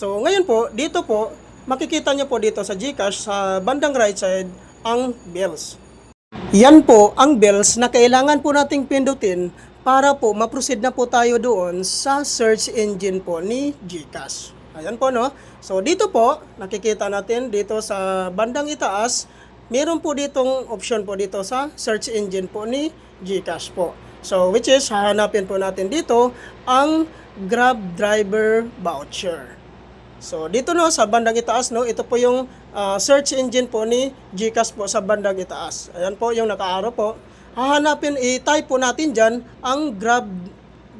So ngayon po, dito po, makikita nyo po dito sa GCash sa bandang right side ang bills. Yan po ang bills na kailangan po nating pindutin para po ma-proceed na po tayo doon sa search engine po ni GCash. Ayan po no. So dito po, nakikita natin dito sa bandang itaas, meron po ditong option po dito sa search engine po ni GCash po. So which is, hahanapin po natin dito ang Grab Driver Voucher. So dito no sa bandang itaas no, ito po yung search engine po ni GCash po sa bandang itaas. Ayan po yung naka-arrow po. Hahanapin, i-type po natin diyan ang Grab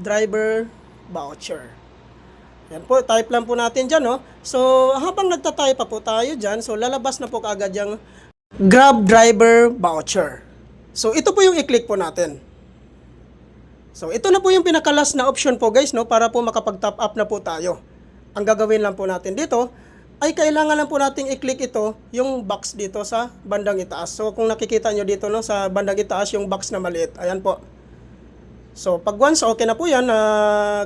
Driver Voucher. Ayan po, type lang po natin diyan no. So habang nagta-type pa po tayo diyan, so lalabas na po kaagad yung Grab Driver Voucher. So ito po yung i-click po natin. So ito na po yung pinaka-last na option po guys no, para po makapag-top up na po tayo. Ang gagawin lang po natin dito ay kailangan lang po nating i-click ito, yung box dito sa bandang itaas. So kung nakikita nyo dito no, sa bandang itaas yung box na maliit. Ayan po. So pag once okay na po yan,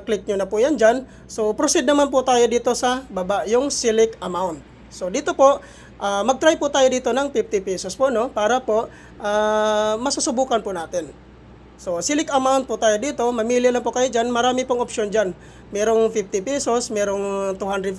click nyo na po yan dyan. So proceed naman po tayo dito sa baba, yung select amount. So dito po, mag-try po tayo dito ng 50 pesos po no, para po masusubukan po natin. So, select amount po tayo dito. Mamili lang po kayo dyan. Marami pong option dyan. Merong 50 pesos, merong 250.